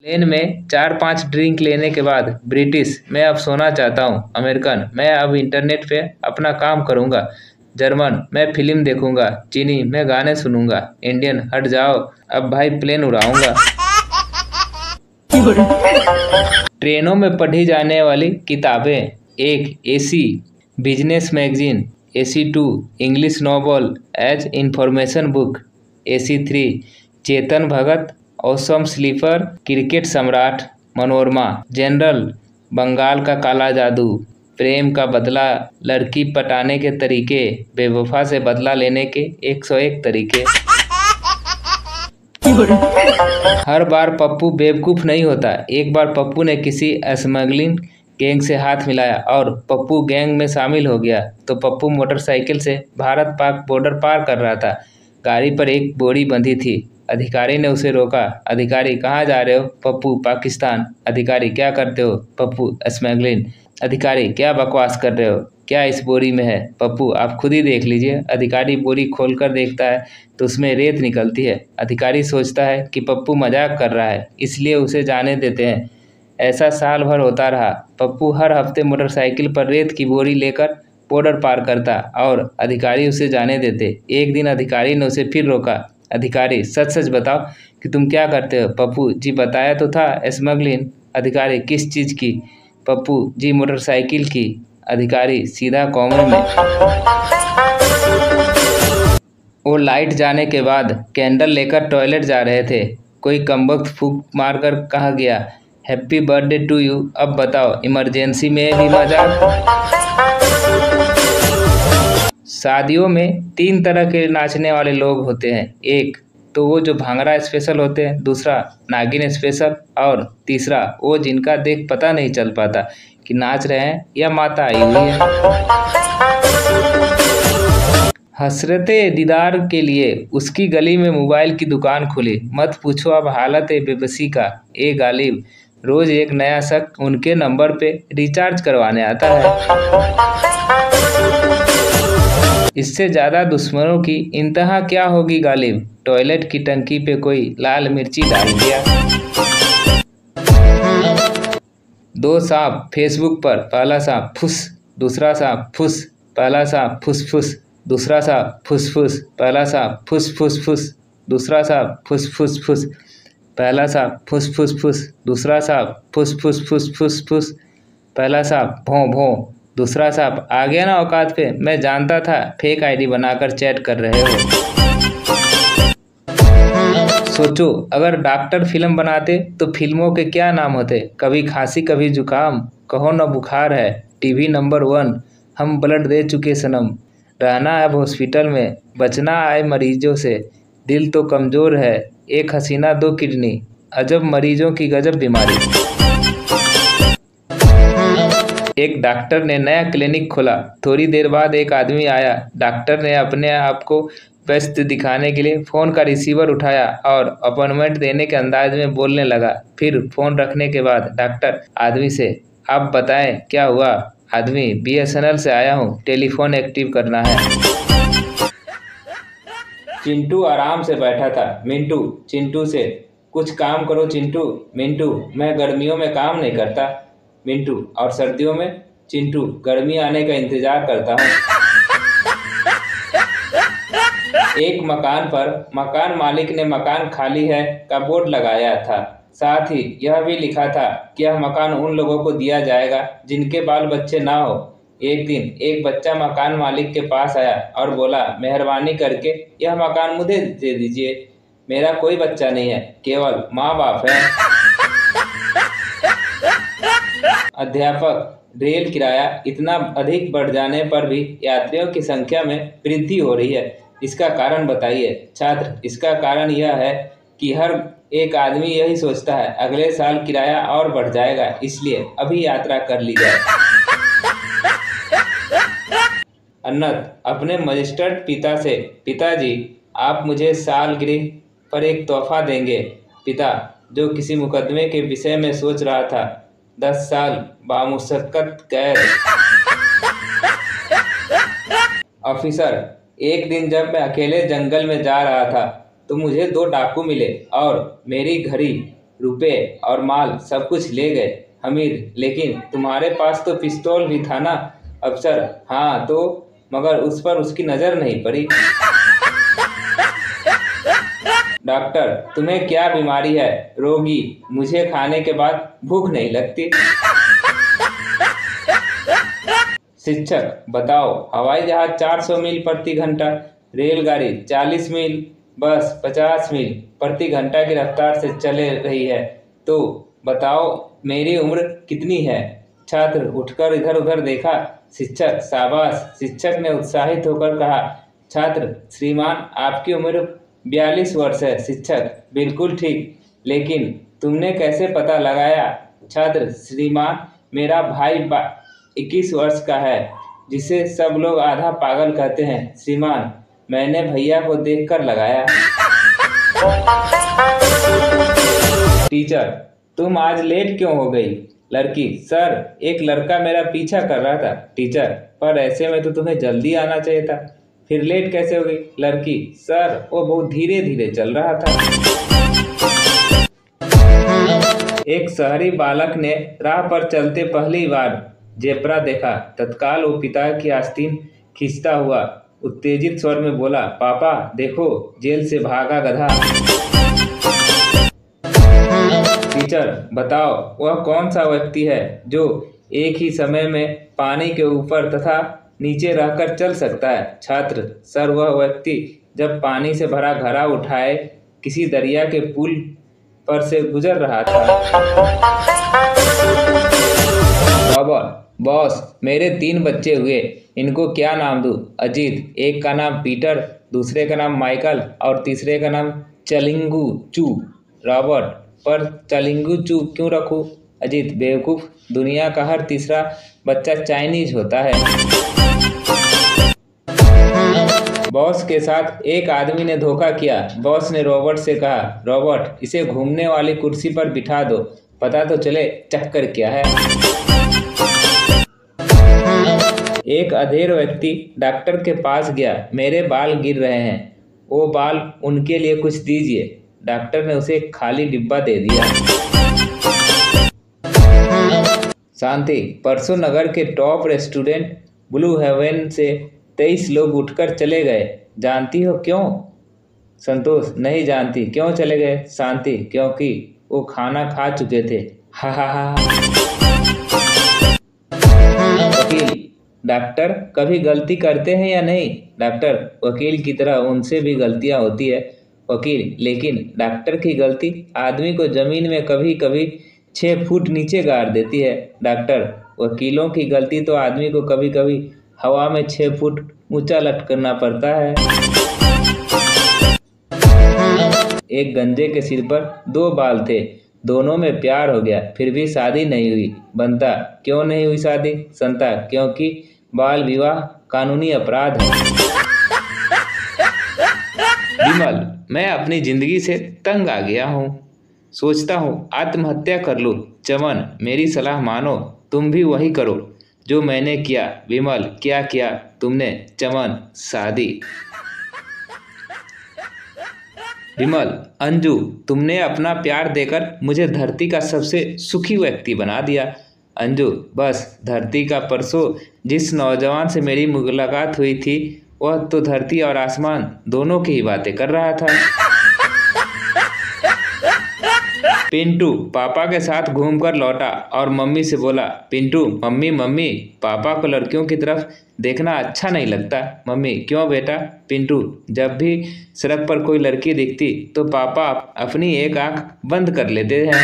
Plane में 4-5 drink लेने के बाद ब्रिटिश, मैं अब सोना चाहता हूँ। अमेरिकन, मैं अब इंटरनेट पे अपना काम करूँगा। जर्मन, मैं फिल्म देखूंगा। चीनी, मैं गाने सुनूंगा। इंडियन, हट जाओ, अब भाई प्लेन उड़ाऊंगा। ट्रेनों में पढ़ी जाने वाली किताबें: एक, AC business magazine. AC 2, English novel as information book. AC 3, Chetan Bhagat awesome sleeper. Cricket Samrat Manorama. General, Bengal का काला जादू। प्रेम का बदला, लड़की पटाने के तरीके। बेवफा से बदला लेने के 101 तरीके। हर बार पप्पू बेवकूफ नहीं होता। एक बार पप्पू ने किसी स्मगलिंग गैंग से हाथ मिलाया और पप्पू गैंग में शामिल हो गया। तो पप्पू मोटरसाइकिल से भारत पाक बॉर्डर पार कर रहा था। गाड़ी पर एक बोरी बंधी थी। अधिकारी ने उसे रोका। अधिकारी, कहाँ जा रहे हो? पप्पू, पाकिस्तान। अधिकारी, क्या करते हो? पप्पू, स्मगलिंग। अधिकारी, क्या बकवास कर रहे हो? क्या इस बोरी में है? पप्पू, आप खुद ही देख लीजिए। अधिकारी बोरी खोलकर देखता है तो उसमें रेत निकलती है। अधिकारी सोचता है कि पप्पू मजाक कर रहा है, इसलिए उसे जाने देते हैं। ऐसा साल भर होता रहा। पप्पू हर हफ्ते मोटरसाइकिल पर रेत की बोरी लेकर बॉर्डर पार करता और अधिकारी उसे जाने देते। एक दिन अधिकारी ने उसे फिर रोका। अधिकारी, सच सच बताओ कि तुम क्या करते हो? पप्पू, जी बताया तो था, स्मगलिंग। अधिकारी, किस चीज़ की? पप्पू, जी मोटरसाइकिल की। अधिकारी, सीधा कॉमे में। वो लाइट जाने के बाद कैंडल लेकर टॉयलेट जा रहे थे। कोई कमबख्त फूंक मारकर कहा गया, हैप्पी बर्थडे टू यू। अब बताओ, इमरजेंसी में भी मजाक। शादियों में 3 तरह के नाचने वाले लोग होते हैं। एक तो वो जो भांगड़ा स्पेशल होते हैं, दूसरा नागिन स्पेशल, और तीसरा वो जिनका देख पता नहीं चल पाता कि नाच रहे हैं या माता आई हुई है। हसरते दीदार के लिए उसकी गली में मोबाइल की दुकान खुली। मत पूछो अब हालत है बेबसी का। ए गालिब, रोज एक नया शख्स उनके नंबर पे रिचार्ज करवाने आता है। इससे ज्यादा दुश्मनों की इंतहा क्या होगी गालिब? टॉयलेट की टंकी पे कोई लाल मिर्ची डाल दिया। 2 सांप फेसबुक पर। पहला सांप फुस, दूसरा सांप फुस। पहला सांप फुस फुस, दूसरा सांप फुस फुस। पहला सांप फुस फुस फुस, दूसरा सांप फुस फुस फुस। पहला सांप फुस फुस फुस, दूसरा सांप फुस फुस फुस फुस फुस। पहला सांप भों भों, दूसरा सांप आ गया ना औकात पे। मैं जानता था फेक आईडी बनाकर चैट कर रहे हो। सोचो, अगर डॉक्टर फिल्म बनाते तो फिल्मों के क्या नाम होते? कभी खांसी कभी जुकाम, कहो न बुखार है, टीवी नंबर 1, हम ब्लड दे चुके सनम, रहना अब हॉस्पिटल में, बचना आए मरीजों से, दिल तो कमज़ोर है, एक हसीना 2 किडनी, अजब मरीजों की गजब बीमारी। एक डॉक्टर ने नया क्लिनिक खोला। थोड़ी देर बाद एक आदमी आया। डॉक्टर ने अपने आप को व्यस्त दिखाने के लिए फ़ोन का रिसीवर उठाया और अपॉइंटमेंट देने के अंदाज में बोलने लगा। फिर फ़ोन रखने के बाद डॉक्टर आदमी से, आप बताएं क्या हुआ? आदमी, BSNL से आया हूँ, टेलीफोन एक्टिव करना है। चिंटू आराम से बैठा था। मिंटू चिंटू से, कुछ काम करो चिंटू। मिंटू, मैं गर्मियों में काम नहीं करता। मिंटू, और सर्दियों में? चिंटू, गर्मी आने का इंतजार करता हूँ। एक मकान पर मकान मालिक ने मकान खाली है का बोर्ड लगाया था। साथ ही यह भी लिखा था कि यह मकान उन लोगों को दिया जाएगा जिनके बाल बच्चे ना हो। एक दिन एक बच्चा मकान मालिक के पास आया और बोला, मेहरबानी करके यह मकान मुझे दे दीजिए, मेरा कोई बच्चा नहीं है, केवल माँ बाप है। अध्यापक, रेल किराया इतना अधिक बढ़ जाने पर भी यात्रियों की संख्या में वृद्धि हो रही है, इसका कारण बताइए। छात्र, इसका कारण यह है कि हर एक आदमी यही सोचता है अगले साल किराया और बढ़ जाएगा, इसलिए अभी यात्रा कर ली जाए। अन्नत, अपने मजिस्ट्रेट पिता से, पिताजी आप मुझे सालगिरह पर एक तोहफा देंगे? पिता, जो किसी मुकदमे के विषय में सोच रहा था, 10 साल बामुशक्कत कैद। ऑफिसर, एक दिन जब मैं अकेले जंगल में जा रहा था तो मुझे 2 डाकू मिले और मेरी घड़ी रुपए और माल सब कुछ ले गए हमीर, लेकिन तुम्हारे पास तो पिस्तौल भी था ना अफसर। हाँ तो मगर उस पर उसकी नजर नहीं पड़ी। डॉक्टर, तुम्हें क्या बीमारी है? रोगी, मुझे खाने के बाद भूख नहीं लगती। शिक्षक, बताओ, हवाई जहाज 400 मील प्रति घंटा, रेलगाड़ी 40 मील, बस 50 मील प्रति घंटा की रफ्तार से चले रही है, तो बताओ मेरी उम्र कितनी है? छात्र उठकर इधर उधर देखा। शिक्षक, शाबाश। शिक्षक ने उत्साहित होकर कहा। छात्र, श्रीमान आपकी उम्र 42 वर्ष है। शिक्षक, बिल्कुल ठीक, लेकिन तुमने कैसे पता लगाया? छात्र, श्रीमान मेरा भाई 21 वर्ष का है, जिसे सब लोग आधा पागल कहते हैं। श्रीमान, मैंने भैया को देखकर लगाया। टीचर, तुम आज लेट क्यों हो गई? लड़की, सर एक लड़का मेरा पीछा कर रहा था। टीचर, पर ऐसे में तो तुम्हें जल्दी आना चाहिए था, फिर लेट कैसे हो गई? लड़की, सर वो बहुत धीरे धीरे चल रहा था। एक शहरी बालक ने राह पर चलते पहली बार जेब्रा देखा। तत्काल वो पिता की आस्तीन खींचता हुआ उत्तेजित स्वर में बोला, पापा देखो, जेल से भागा गधा। टीचर, बताओ वह कौन सा व्यक्ति है जो एक ही समय में पानी के ऊपर तथा नीचे रहकर चल सकता है? छात्र, सर वह व्यक्ति जब पानी से भरा घड़ा उठाए किसी दरिया के पुल पर से गुजर रहा था। रॉबर्ट, बॉस मेरे 3 बच्चे हुए, इनको क्या नाम दूं? अजीत, एक का नाम पीटर, दूसरे का नाम माइकल और तीसरे का नाम चलिंगू चू। रॉबर्ट, पर चलिंगू चू क्यों रखूं? अजीत, बेवकूफ, दुनिया का हर तीसरा बच्चा चाइनीज होता है। बॉस के साथ एक आदमी ने धोखा किया। बॉस ने रॉबर्ट से कहा, रॉबर्ट इसे घूमने वाली कुर्सी पर बिठा दो, पता तो चले चक्कर क्या है। एक अधेड़ व्यक्ति डॉक्टर के पास गया। मेरे बाल गिर रहे हैं, वो बाल उनके लिए कुछ दीजिए। डॉक्टर ने उसे एक खाली डिब्बा दे दिया। शांति, परसों नगर के टॉप रेस्टोरेंट ब्लू हेवन से 23 लोग उठकर चले गए, जानती हो क्यों? संतोष, नहीं जानती। क्यों चले गए? शांति, क्योंकि वो खाना खा चुके थे। हा हा हा। वकील, डॉक्टर कभी गलती करते हैं या नहीं? डॉक्टर, वकील की तरह उनसे भी गलतियां होती है। वकील, लेकिन डॉक्टर की गलती आदमी को जमीन में कभी कभी 6 फुट नीचे गाड़ देती है। डॉक्टर, वकीलों की गलती तो आदमी को कभी कभी हवा में 6 फुट ऊंचा लटकना पड़ता है। एक गंजे के सिर पर 2 बाल थे, दोनों में प्यार हो गया, फिर भी शादी नहीं हुई। बनता, क्यों नहीं हुई शादी? संता, क्योंकि बाल विवाह कानूनी अपराध है। विमल, मैं अपनी जिंदगी से तंग आ गया हूँ, सोचता हूँ आत्महत्या कर लूँ। चमन, मेरी सलाह मानो, तुम भी वही करो जो मैंने किया। विमल, क्या किया तुमने? चमन, शादी। विमल, अंजू, तुमने अपना प्यार देकर मुझे धरती का सबसे सुखी व्यक्ति बना दिया। अंजू, बस धरती का। परसों जिस नौजवान से मेरी मुलाकात हुई थी, वह तो धरती और आसमान दोनों की ही बातें कर रहा था। पिंटू पापा के साथ घूमकर लौटा और मम्मी से बोला, पिंटू, मम्मी मम्मी, पापा को लड़कियों की तरफ देखना अच्छा नहीं लगता। मम्मी, क्यों बेटा? पिंटू, जब भी सड़क पर कोई लड़की दिखती तो पापा अपनी एक आंख बंद कर लेते हैं।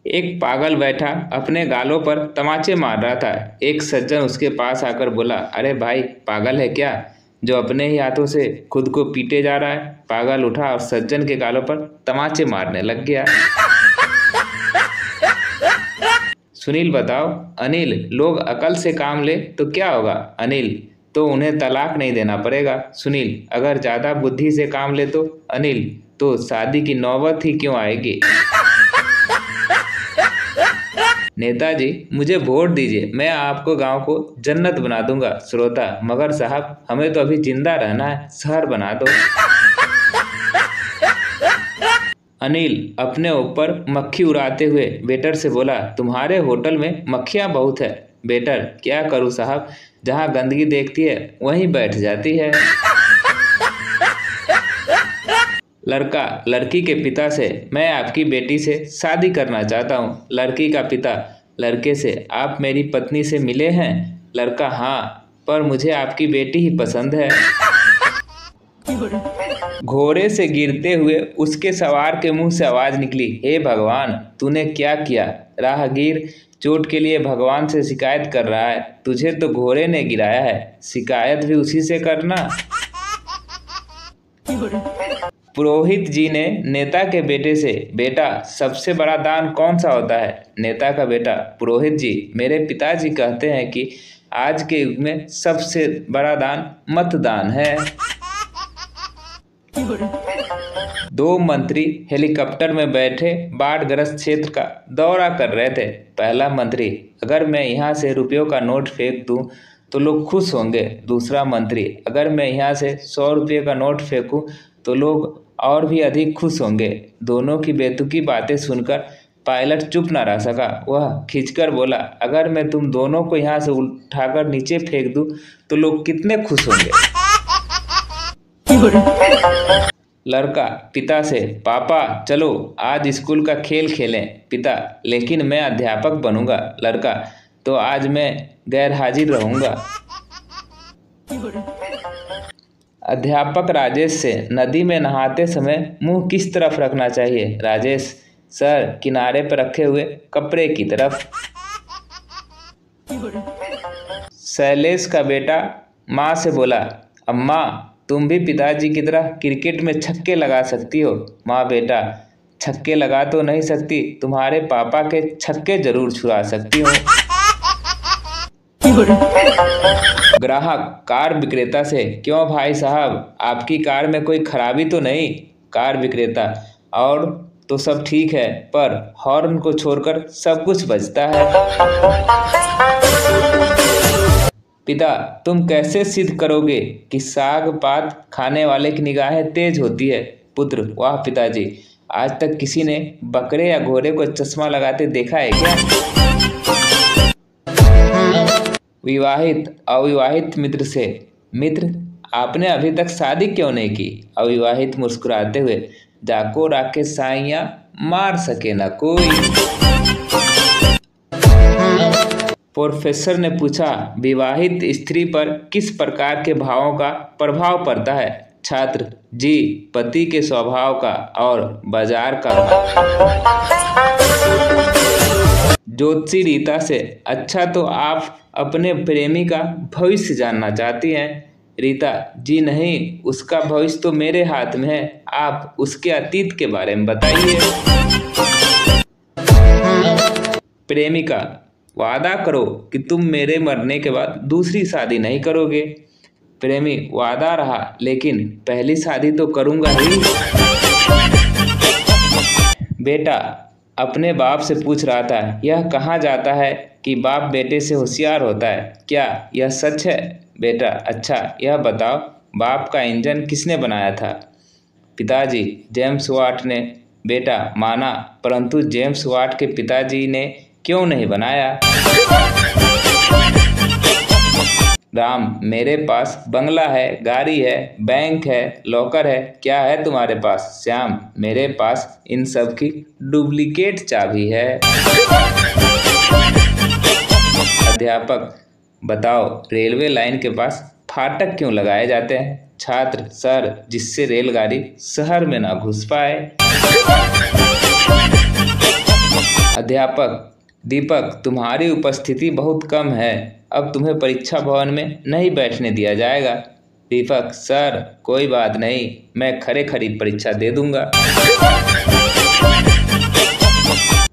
एक पागल बैठा अपने गालों पर तमाचे मार रहा था। एक सज्जन उसके पास आकर बोला, अरे भाई, पागल है क्या जो अपने ही हाथों से खुद को पीटे जा रहा है? पागल उठा और सज्जन के गालों पर तमाचे मारने लग गया। सुनील, बताओ। अनिल, लोग अकल से काम ले तो क्या होगा? अनिल, तो उन्हें तलाक नहीं देना पड़ेगा। सुनील, अगर ज़्यादा बुद्धि से काम ले तो? अनिल, तो शादी की नौबत ही क्यों आएगी? नेताजी, मुझे वोट दीजिए, मैं आपको गांव को जन्नत बना दूंगा। श्रोता, मगर साहब, हमें तो अभी जिंदा रहना है, शहर बना दो। अनिल अपने ऊपर मक्खी उड़ाते हुए वेटर से बोला, तुम्हारे होटल में मक्खियाँ बहुत है। वेटर, क्या करूँ साहब, जहाँ गंदगी देखती है वहीं बैठ जाती है। लड़का लड़की के पिता से, मैं आपकी बेटी से शादी करना चाहता हूँ। लड़की का पिता लड़के से, आप मेरी पत्नी से मिले हैं? लड़का, हाँ, पर मुझे आपकी बेटी ही पसंद है। घोड़े से गिरते हुए उसके सवार के मुंह से आवाज निकली, हे भगवान, तूने क्या किया? राहगीर चोट के लिए भगवान से शिकायत कर रहा है, तुझे तो घोड़े ने गिराया है, शिकायत भी उसी से करना। पुरोहित जी ने नेता के बेटे से, बेटा सबसे बड़ा दान कौन सा होता है? नेता का बेटा, पुरोहित जी, मेरे पिताजी कहते हैं कि आज के युग में सबसे बड़ा दान मतदान है। दो मंत्री हेलीकॉप्टर में बैठे बाढ़ग्रस्त क्षेत्र का दौरा कर रहे थे। पहला मंत्री, अगर मैं यहाँ से रुपयों का नोट फेंक दूं तो लोग खुश होंगे। दूसरा मंत्री, अगर मैं यहाँ से 100 रुपये का नोट फेंकूं तो लोग और भी अधिक खुश होंगे। दोनों की बेतुकी बातें सुनकर पायलट चुप न रह सका। वह खींचकर बोला, अगर मैं तुम दोनों को यहाँ से उठाकर नीचे फेंक दूं तो लोग कितने खुश होंगे। लड़का पिता से, पापा चलो आज स्कूल का खेल खेलें। पिता, लेकिन मैं अध्यापक बनूंगा। लड़का, तो आज मैं गैर हाजिर रहूंगा। अध्यापक राजेश से, नदी में नहाते समय मुंह किस तरफ रखना चाहिए? राजेश, सर, किनारे पर रखे हुए कपड़े की तरफ। शैलेश का बेटा माँ से बोला, अम्मा तुम भी पिताजी की तरह क्रिकेट में छक्के लगा सकती हो। माँ, बेटा छक्के लगा तो नहीं सकती, तुम्हारे पापा के छक्के जरूर छुड़ा सकती हूँ। ग्राहक कार विक्रेता से, क्यों भाई साहब, आपकी कार में कोई खराबी तो नहीं? कार विक्रेता, और तो सब ठीक है, पर हॉर्न को छोड़कर सब कुछ बजता है। पिता, तुम कैसे सिद्ध करोगे कि साग पात खाने वाले की निगाहें तेज होती है? पुत्र, वाह पिताजी, आज तक किसी ने बकरे या घोड़े को चश्मा लगाते देखा है क्या? विवाहित अविवाहित मित्र से, मित्र आपने अभी तक शादी क्यों नहीं की? अविवाहित मुस्कुराते हुए, जाको राके साइयां मार सके न कोई। प्रोफेसर ने पूछा, विवाहित स्त्री पर किस प्रकार के भावों का प्रभाव पड़ता है? छात्र, जी, पति के स्वभाव का और बाजार का। ज्योतिषी रीता से, अच्छा तो आप अपने प्रेमी का भविष्य जानना चाहती हैं? रीता, जी नहीं, उसका भविष्य तो मेरे हाथ में है, आप उसके अतीत के बारे में बताइए। प्रेमिका, वादा करो कि तुम मेरे मरने के बाद दूसरी शादी नहीं करोगे। प्रेमी, वादा रहा, लेकिन पहली शादी तो करूंगा ही। बेटा अपने बाप से पूछ रहा था, यह कहा जाता है कि बाप बेटे से होशियार होता है, क्या यह सच है? बेटा, अच्छा यह बताओ, बाप का इंजन किसने बनाया था? पिताजी, जेम्स वाट ने। बेटा, माना, परंतु जेम्स वाट के पिताजी ने क्यों नहीं बनाया? राम, मेरे पास बंगला है, गाड़ी है, बैंक है, लॉकर है, क्या है तुम्हारे पास? श्याम, मेरे पास इन सब की डुप्लीकेट चाबी है। अध्यापक, बताओ रेलवे लाइन के पास फाटक क्यों लगाए जाते हैं? छात्र, सर, जिससे रेलगाड़ी शहर में ना घुस पाए। अध्यापक, दीपक, तुम्हारी उपस्थिति बहुत कम है, अब तुम्हें परीक्षा भवन में नहीं बैठने दिया जाएगा। दीपक, सर कोई बात नहीं, मैं खरे खरी परीक्षा दे दूंगा।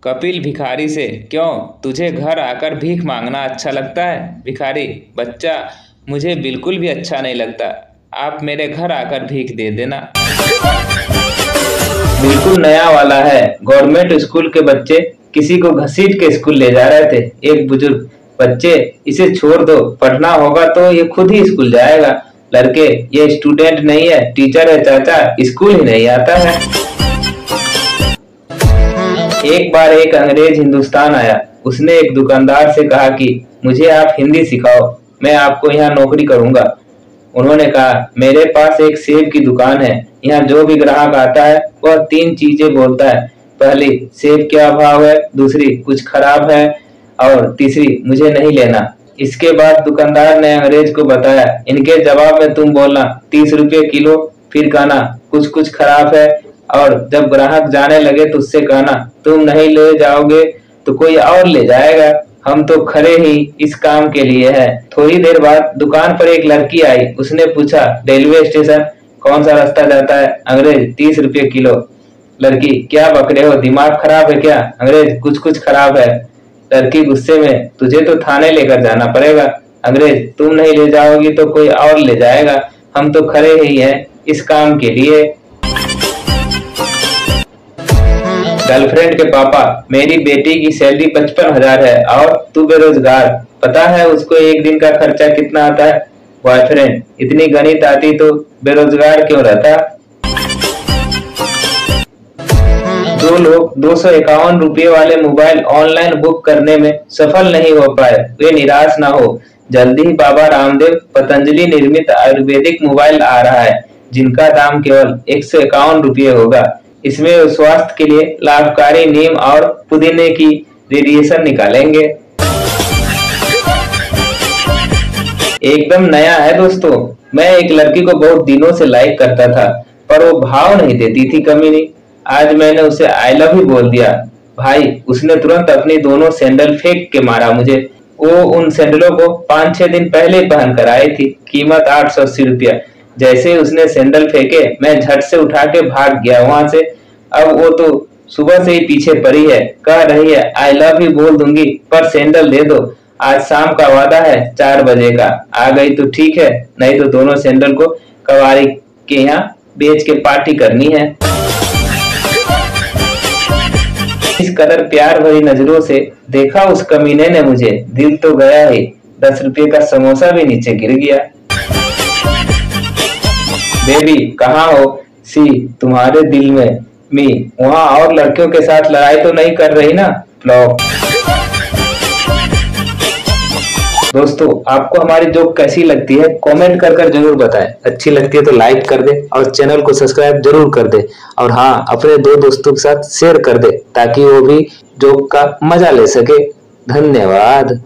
कपिल भिखारी से, क्यों तुझे घर आकर भीख मांगना अच्छा लगता है? भिखारी, बच्चा मुझे बिल्कुल भी अच्छा नहीं लगता, आप मेरे घर आकर भीख दे देना। बिल्कुल नया वाला है, गवर्नमेंट स्कूल के बच्चे किसी को घसीट के स्कूल ले जा रहे थे। एक बुजुर्ग, बच्चे इसे छोड़ दो, पढ़ना होगा तो ये खुद ही स्कूल जाएगा। लड़के, ये स्टूडेंट नहीं है, टीचर है चाचा, स्कूल ही नहीं आता है। एक बार एक अंग्रेज हिंदुस्तान आया। उसने एक दुकानदार से कहा कि मुझे आप हिंदी सिखाओ, मैं आपको यहाँ नौकरी करूंगा। उन्होंने कहा, मेरे पास एक सेब की दुकान है। यहाँ जो भी ग्राहक आता है वह 3 चीजें बोलता है। पहली, सेब क्या भाव है। दूसरी, कुछ खराब है। और तीसरी, मुझे नहीं लेना। इसके बाद दुकानदार ने अंग्रेज को बताया, इनके जवाब में तुम बोलना 30 रुपये किलो, फिर कहना कुछ कुछ खराब है, और जब ग्राहक जाने लगे तो उससे कहना, तुम नहीं ले जाओगे तो कोई और ले जाएगा, हम तो खरे ही इस काम के लिए है। थोड़ी देर बाद दुकान पर एक लड़की आई। उसने पूछा, रेलवे स्टेशन कौन सा रास्ता जाता है। अंग्रेज, 30 रुपये किलो। लड़की, क्या बक रहे हो, दिमाग खराब है क्या। अंग्रेज, कुछ कुछ खराब है। लड़की गुस्से में, तुझे तो थाने लेकर जाना पड़ेगा। अंग्रेज, तुम नहीं ले जाओगी तो कोई और ले जाएगा, हम तो खरे ही हैं इस काम के लिए। गर्लफ्रेंड के पापा, मेरी बेटी की सैलरी 55,000 है और तू बेरोजगार, पता है उसको एक दिन का खर्चा कितना आता है। बॉयफ्रेंड, इतनी गणित आती तो बेरोजगार क्यों रहता। दो लोग 251 रुपये वाले मोबाइल ऑनलाइन बुक करने में सफल नहीं हो पाए। वे निराश ना हो, जल्दी ही बाबा रामदेव पतंजलि निर्मित आयुर्वेदिक मोबाइल आ रहा है, जिनका दाम केवल 151 रुपये होगा। इसमें वे स्वास्थ्य के लिए लाभकारी नीम और पुदीने की रेडिएशन निकालेंगे। एकदम नया है दोस्तों। मैं एक लड़की को बहुत दिनों से लाइक करता था, पर वो भाव नहीं देती थी कमीनी। आज मैंने उसे आई लव यू बोल दिया। भाई, उसने तुरंत अपनी दोनों सैंडल फेंक के मारा मुझे। वो उन सैंडलों को 5-6 दिन पहले पहन कर आई थी, कीमत 880 रुपया। जैसे उसने सैंडल फेंके, मैं झट से उठा के भाग गया वहां से। अब वो तो सुबह से ही पीछे पड़ी है, कह रही है आई लव यू बोल दूंगी पर सैंडल दे दो। आज शाम का वादा है 4 बजे का, आ गई तो ठीक है, नहीं तो दोनों सैंडल को कवारी के यहाँ बेच के पार्टी करनी है। इस कदर प्यार भरी नजरों से देखा उस कमीने ने मुझे, दिल तो गया ही, 10 रुपये का समोसा भी नीचे गिर गया। बेबी कहाँ हो, सी तुम्हारे दिल में मी, वहाँ और लड़कियों के साथ लड़ाई तो नहीं कर रही ना। फ्लॉप। दोस्तों, आपको हमारी जोक कैसी लगती है कमेंट कर जरूर बताएं। अच्छी लगती है तो लाइक कर दे और चैनल को सब्सक्राइब जरूर कर दे, और हाँ, अपने 2 दोस्तों के साथ शेयर कर दे ताकि वो भी जोक का मजा ले सके। धन्यवाद।